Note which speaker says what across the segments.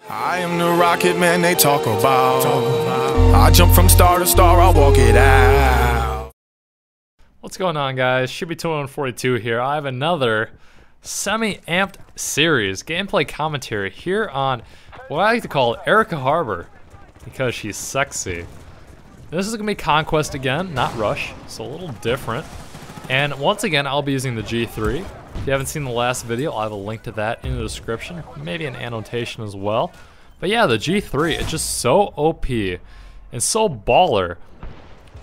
Speaker 1: I am the rocket man they talk about. I jump from star to star, I'll walk it out.
Speaker 2: What's going on, guys? Shibby2142 here. I have another semi-amped series gameplay commentary here on what I like to call Erica Harbor because she's sexy. This is going to be Conquest again, not Rush, so a little different. And once again, I'll be using the G3. If you haven't seen the last video, I'll have a link to that in the description, maybe an annotation as well. But yeah, the G3, it's just so OP and so baller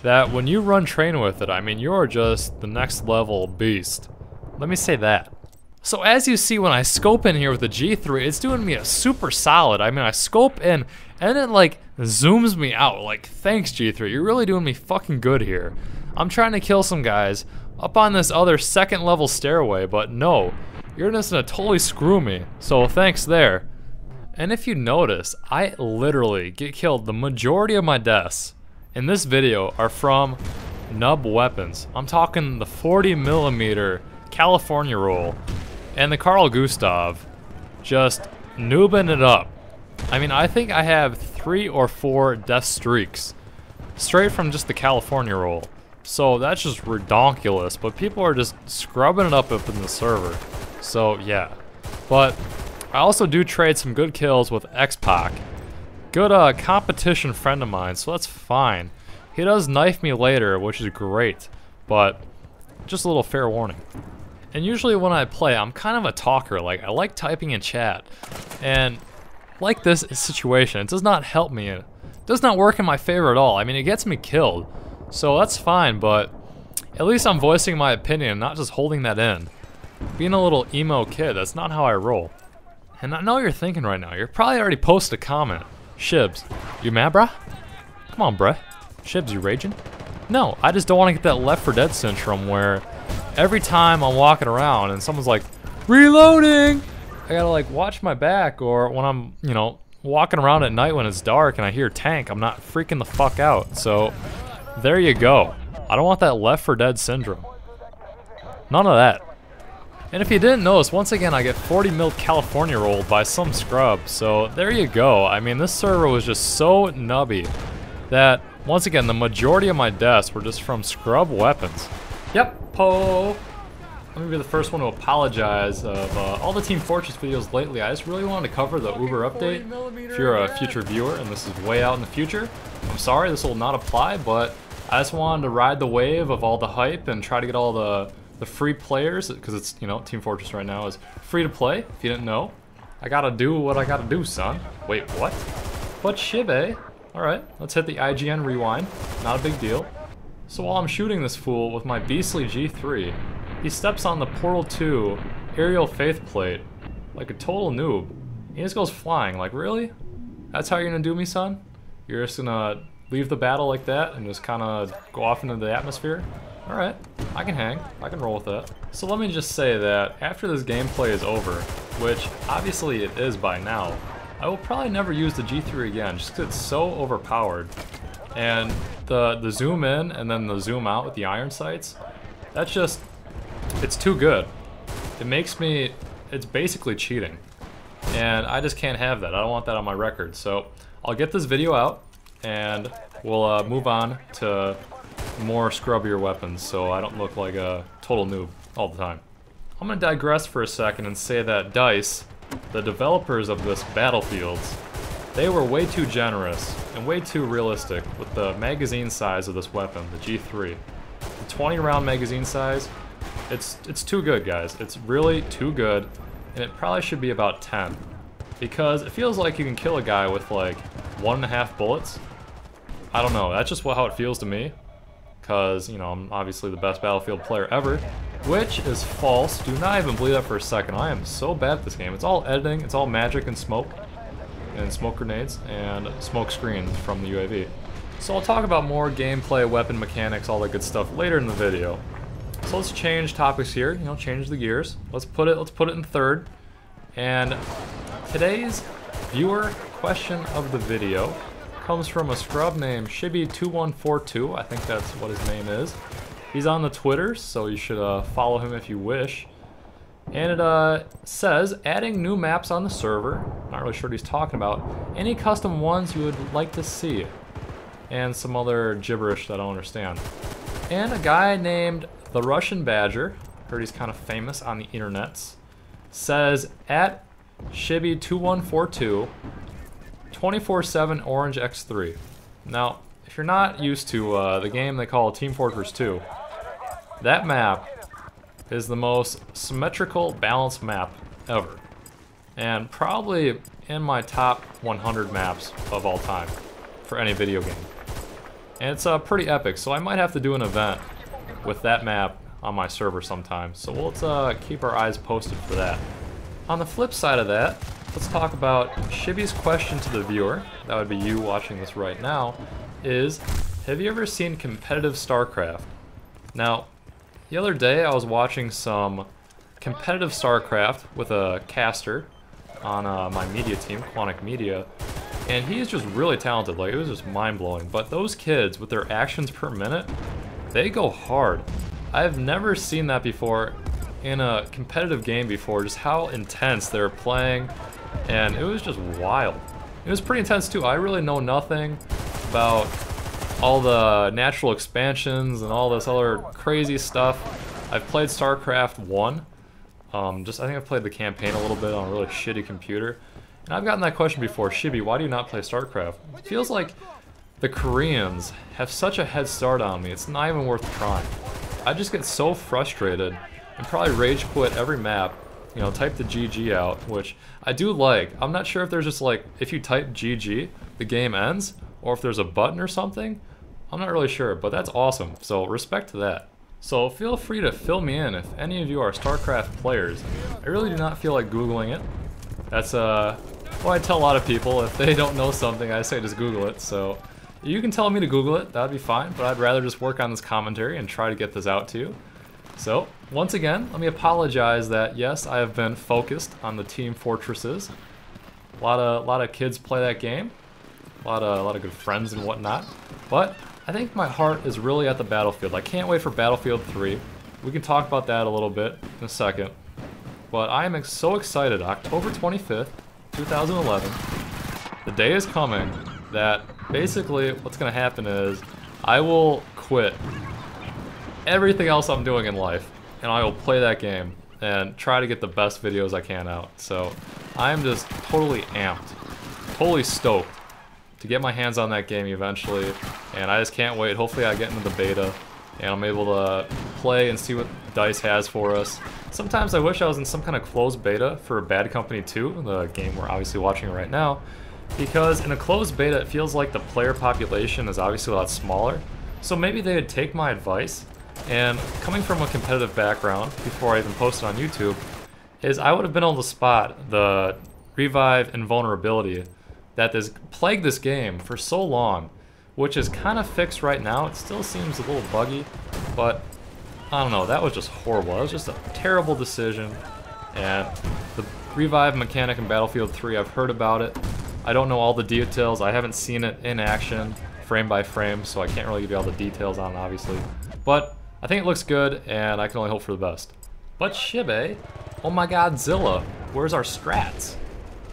Speaker 2: that when you run train with it, I mean, you're just the next level beast. Let me say that. So as you see, when I scope in here with the G3, it's doing me a super solid. I mean, I scope in and it like zooms me out. Like, thanks G3, you're really doing me fucking good here. I'm trying to kill some guys up on this other second level stairway, but no, you're just gonna totally screw me. So thanks there. And if you notice, I literally get killed. The majority of my deaths in this video are from nub weapons. I'm talking the 40mm California roll and the Carl Gustav, just noobing it up. I mean, I think I have 3 or 4 death streaks straight from just the California roll. So that's just redonkulous, but people are just scrubbing it up in the server. So yeah, but I also do trade some good kills with X-Pac. Good competition friend of mine, so that's fine. He does knife me later, which is great, but just a little fair warning. And usually when I play, I'm kind of a talker. Like, I like typing in chat, and like this situation, it does not help me. It does not work in my favor at all. I mean, it gets me killed. So that's fine, but at least I'm voicing my opinion, not just holding that in. Being a little emo kid, that's not how I roll. And I know you're thinking right now, you're probably already posted a comment. Shibs, you mad, bruh? Come on, bruh. Shibs, you raging? No, I just don't want to get that Left 4 Dead syndrome where every time I'm walking around and someone's like, reloading! I gotta like watch my back, or when I'm, you know, walking around at night when it's dark and I hear tank, I'm not freaking the fuck out. So there you go. I don't want that Left 4 Dead syndrome. None of that. And if you didn't notice, once again, I get 40mm California rolled by some scrub. So there you go. I mean, this server was just so nubby that, once again, the majority of my deaths were just from scrub weapons. Yep, po. Let me be the first one to apologize of all the Team Fortress videos lately. I just really wanted to cover the Uber update. If you're a future viewer and this is way out in the future, I'm sorry, this will not apply, but I just wanted to ride the wave of all the hype and try to get all the free players, because it's, you know, Team Fortress right now is free to play, if you didn't know. I gotta do what I gotta do, son. Wait, what? But Shibby. Alright, let's hit the IGN rewind. Not a big deal. So while I'm shooting this fool with my beastly G3, he steps on the Portal 2 aerial faith plate like a total noob. He just goes flying. Like, really? That's how you're gonna do me, son? You're just gonna leave the battle like that and just kind of go off into the atmosphere? Alright, I can hang. I can roll with that. So let me just say that after this gameplay is over, which obviously it is by now, I will probably never use the G3 again just because it's so overpowered. And the zoom in and then the zoom out with the iron sights, that's just, it's too good. It makes me, it's basically cheating. And I just can't have that. I don't want that on my record. So I'll get this video out and we'll move on to more scrubbier weapons so I don't look like a total noob all the time. I'm gonna digress for a second and say that DICE, the developers of this Battlefields, they were way too generous and way too realistic with the magazine size of this weapon, the G3. The 20 round magazine size, it's too good, guys. It's really too good, and it probably should be about 10. Because it feels like you can kill a guy with like 1.5 bullets. I don't know, that's just how it feels to me. Because, you know, I'm obviously the best Battlefield player ever, which is false. Do not even believe that for a second. I am so bad at this game. It's all editing, it's all magic and smoke grenades, and smoke screens from the UAV. So I'll talk about more gameplay, weapon mechanics, all that good stuff later in the video. So let's change topics here, you know, change the gears. Let's put it in third. And today's viewer question of the video comes from a scrub named Shibby2142. I think that's what his name is. He's on the Twitter, so you should follow him if you wish. And it says, adding new maps on the server. Not really sure what he's talking about. Any custom ones you would like to see. And some other gibberish that I don't understand. And a guy named the Russian Badger, heard he's kind of famous on the internets, says, at Shibby2142, 24/7 Orange X3. Now, if you're not used to the game they call Team Fortress 2, that map is the most symmetrical, balanced map ever. And probably in my top 100 maps of all time for any video game. And it's pretty epic, so I might have to do an event with that map on my server sometime. So let's keep our eyes posted for that. On the flip side of that, let's talk about Shibby's question to the viewer, that would be you watching this right now, is, have you ever seen competitive StarCraft? Now, the other day I was watching some competitive StarCraft with a caster on my media team, Quantic Media, and he's just really talented. Like, it was just mind-blowing. But those kids, with their actions per minute, they go hard. I've never seen that before in a competitive game before, just how intense they're playing, and it was just wild. It was pretty intense too. I really know nothing about all the natural expansions and all this other crazy stuff. I've played StarCraft 1. I think I've played the campaign a little bit on a really shitty computer. And I've gotten that question before, Shibby, why do you not play StarCraft? It feels like the Koreans have such a head start on me, it's not even worth trying. I just get so frustrated and probably rage quit every map, you know, type the GG out, which I do like. I'm not sure if there's just like, if you type GG, the game ends, or if there's a button or something. I'm not really sure, but that's awesome, so respect to that. So feel free to fill me in if any of you are StarCraft players. I really do not feel like Googling it. That's what I tell a lot of people. If they don't know something, I say just Google it. So you can tell me to Google it, that'd be fine, but I'd rather just work on this commentary and try to get this out to you. So once again, let me apologize that yes, I have been focused on the Team Fortresses. A lot of kids play that game. A lot of good friends and whatnot. But I think my heart is really at the Battlefield. I can't wait for Battlefield 3. We can talk about that a little bit in a second. But I am so excited. October 25th, 2011. The day is coming that basically what's going to happen is I will quit everything else I'm doing in life and I will play that game and try to get the best videos I can out. So I'm just totally amped, totally stoked to get my hands on that game eventually, and I just can't wait. Hopefully I get into the beta and I'm able to play and see what DICE has for us. Sometimes I wish I was in some kind of closed beta for Bad Company 2, the game we're obviously watching right now, because in a closed beta it feels like the player population is obviously a lot smaller, so maybe they would take my advice. And coming from a competitive background, before I even posted on YouTube, is I would have been able to spot the revive invulnerability that has plagued this game for so long, which is kind of fixed right now. It still seems a little buggy, but I don't know, that was just horrible. That was just a terrible decision, and the revive mechanic in Battlefield 3, I've heard about it. I don't know all the details. I haven't seen it in action, frame by frame, so I can't really give you all the details on it, obviously. But I think it looks good, and I can only hope for the best. But Shibby, oh my god, Zilla, where's our strats?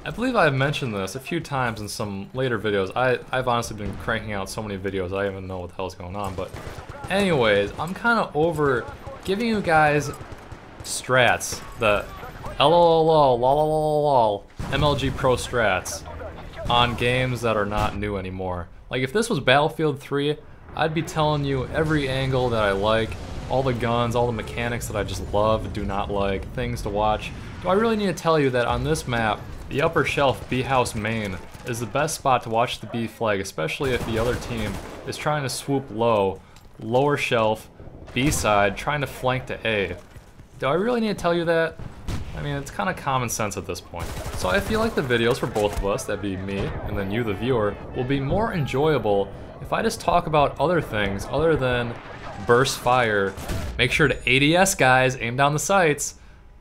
Speaker 2: I believe I've mentioned this a few times in some later videos. I've honestly been cranking out so many videos, I don't even know what the hell's going on. But anyways, I'm kind of over giving you guys strats, the LOL, MLG Pro strats on games that are not new anymore. Like if this was Battlefield 3, I'd be telling you every angle that I like, all the guns, all the mechanics that I just love, do not like, things to watch. Do I really need to tell you that on this map, the upper shelf B house main is the best spot to watch the B flag, especially if the other team is trying to swoop low, lower shelf, B side, trying to flank to A. Do I really need to tell you that? I mean, it's kind of common sense at this point. So I feel like the videos for both of us, that'd be me and then you the viewer, will be more enjoyable if I just talk about other things other than burst fire. Make sure to ADS, guys, aim down the sights.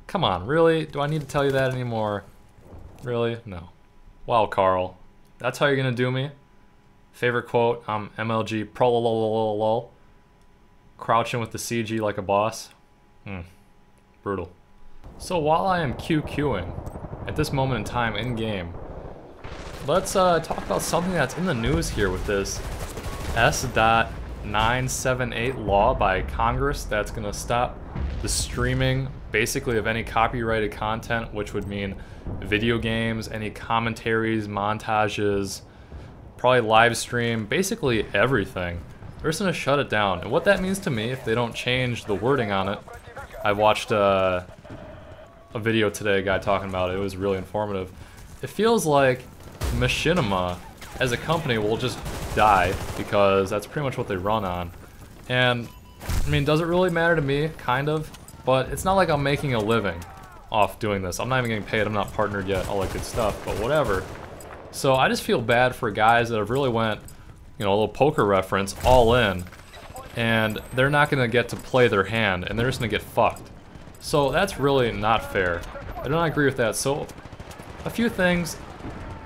Speaker 2: Come on, really? Do I need to tell you that anymore? Really? No. Wow, Carl. That's how you're gonna do me? Favorite quote, I'm MLG pro lol. Crouching with the CG like a boss. Brutal. So while I am QQing at this moment in time in game, let's talk about something that's in the news here with this S.978 law by Congress that's going to stop the streaming basically of any copyrighted content, which would mean video games, any commentaries, montages, probably live stream, basically everything. They're just going to shut it down. And what that means to me, if they don't change the wording on it, I watched a video today, a guy talking about it. It was really informative. It feels like Machinima as a company will just die because that's pretty much what they run on. And I mean, does it really matter to me? Kind of. But it's not like I'm making a living off doing this. I'm not even getting paid. I'm not partnered yet. All that good stuff. But whatever. So I just feel bad for guys that have really went, you know, a little poker reference, all in. And they're not going to get to play their hand. And they're just going to get fucked. So that's really not fair. I do not agree with that. So a few things.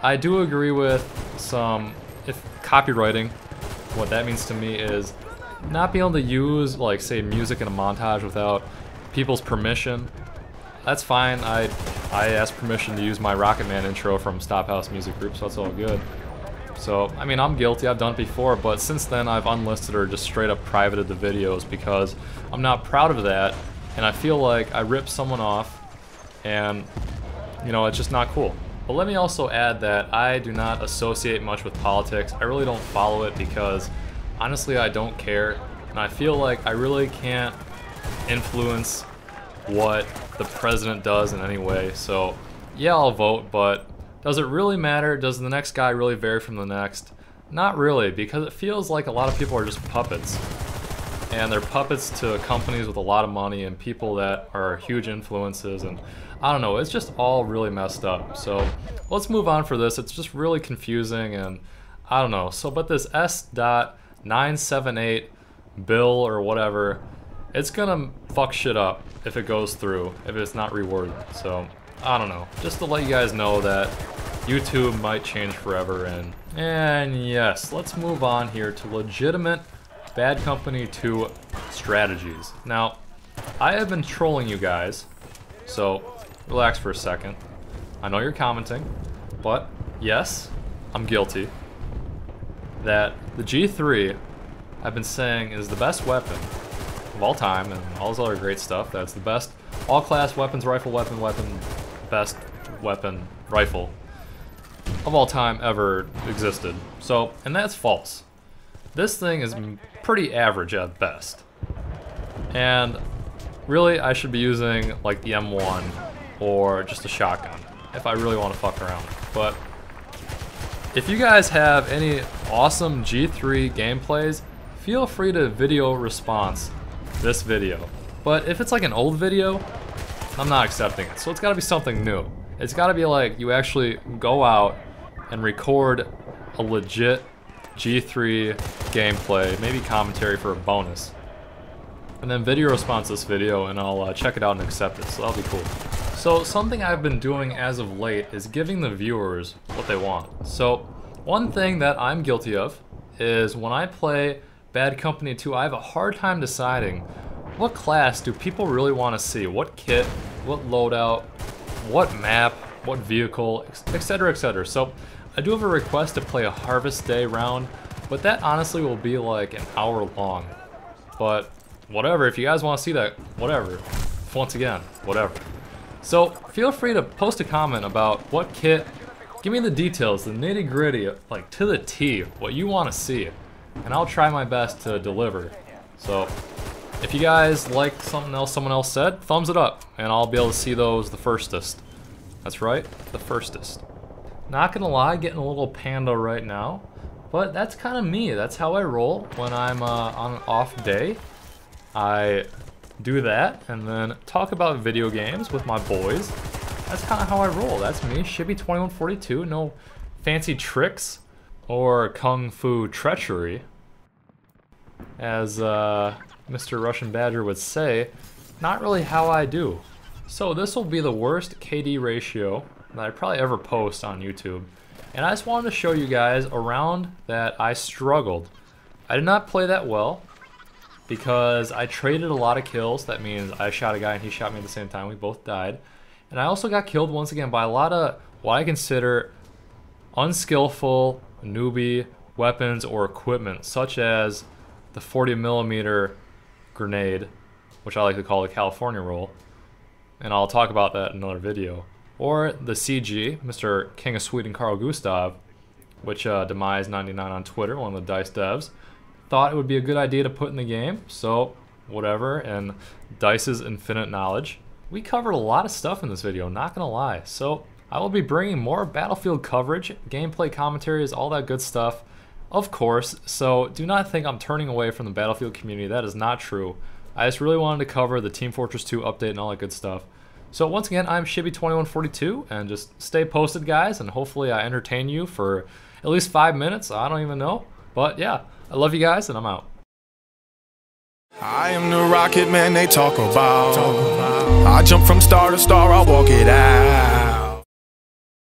Speaker 2: I do agree with some, if copywriting, what that means to me is not being able to use, like, say, music in a montage without people's permission. That's fine. I asked permission to use my Rocket Man intro from Stop House Music Group, so that's all good. So, I mean, I'm guilty. I've done it before, but since then I've unlisted or just straight up privated the videos because I'm not proud of that. And I feel like I ripped someone off, and, you know, it's just not cool. But let me also add that I do not associate much with politics. I really don't follow it because, honestly, I don't care. And I feel like I really can't influence what the president does in any way. So, yeah, I'll vote, but does it really matter? Does the next guy really vary from the next? Not really, because it feels like a lot of people are just puppets. And they're puppets to companies with a lot of money and people that are huge influences, and I don't know, it's just all really messed up. So let's move on for this. It's just really confusing, and I don't know. So but this S.978 bill or whatever, it's gonna fuck shit up if it goes through, if it's not reworded. So I don't know, just to let you guys know that YouTube might change forever. And yes, let's move on here to legitimate Bad Company 2 strategies. Now, I have been trolling you guys, so relax for a second. I know you're commenting, but yes, I'm guilty. That the G3, I've been saying, is the best weapon of all time, and all this other great stuff. That's the best all-class weapons, rifle, best weapon, rifle of all time ever existed. So, and that's false. This thing is pretty average at best. And really, I should be using like the M1 or just a shotgun if I really want to fuck around. But if you guys have any awesome G3 gameplays, feel free to video response this video. But if it's like an old video, I'm not accepting it. So it's gotta be something new. It's gotta be like you actually go out and record a legit G3 gameplay, maybe commentary for a bonus, and then video response this video, and I'll check it out and accept it, so that'll be cool. So something I've been doing as of late is giving the viewers what they want. So one thing that I'm guilty of is when I play Bad Company 2, I have a hard time deciding what class do people really want to see, what kit, what loadout, what map, what vehicle, etc, etc. So I do have a request to play a Harvest Day round, but that honestly will be like an hour long. But whatever, if you guys want to see that, whatever. Once again, whatever. So feel free to post a comment about what kit, give me the details, the nitty gritty, like to the T, what you want to see, and I'll try my best to deliver. So if you guys like something else someone else said, thumbs it up, and I'll be able to see those the firstest. That's right, the firstest. Not gonna lie, getting a little panda right now, but that's kind of me. That's how I roll when I'm on an off day. I do that and then talk about video games with my boys. That's kind of how I roll. That's me, Shibby2142. No fancy tricks or kung fu treachery, as Mr. Russian Badger would say. Not really how I do. So this will be the worst KD ratio that I probably ever post on YouTube. And I just wanted to show you guys a round that I struggled. I did not play that well. because I traded a lot of kills. That means I shot a guy and he shot me at the same time. We both died. And I also got killed once again by a lot of what I consider unskillful, newbie weapons or equipment, such as the 40mm grenade, which I like to call the California roll, and I'll talk about that in another video. Or the CG, Mr. King of Sweden Carl Gustav, which Demise99 on Twitter, one of the DICE devs, thought it would be a good idea to put in the game, so whatever, and DICE's infinite knowledge. We covered a lot of stuff in this video, not gonna lie, so I will be bringing more Battlefield coverage, gameplay commentaries, all that good stuff, of course, so do not think I'm turning away from the Battlefield community. That is not true. I just really wanted to cover the Team Fortress 2 update and all that good stuff. So once again, I'm Shibby2142, and just stay posted, guys, and hopefully I entertain you for at least 5 minutes. I don't even know, but yeah, I love you guys, and I'm out.
Speaker 1: I am the rocket man they talk about. I jump from star to star, I'll walk it out.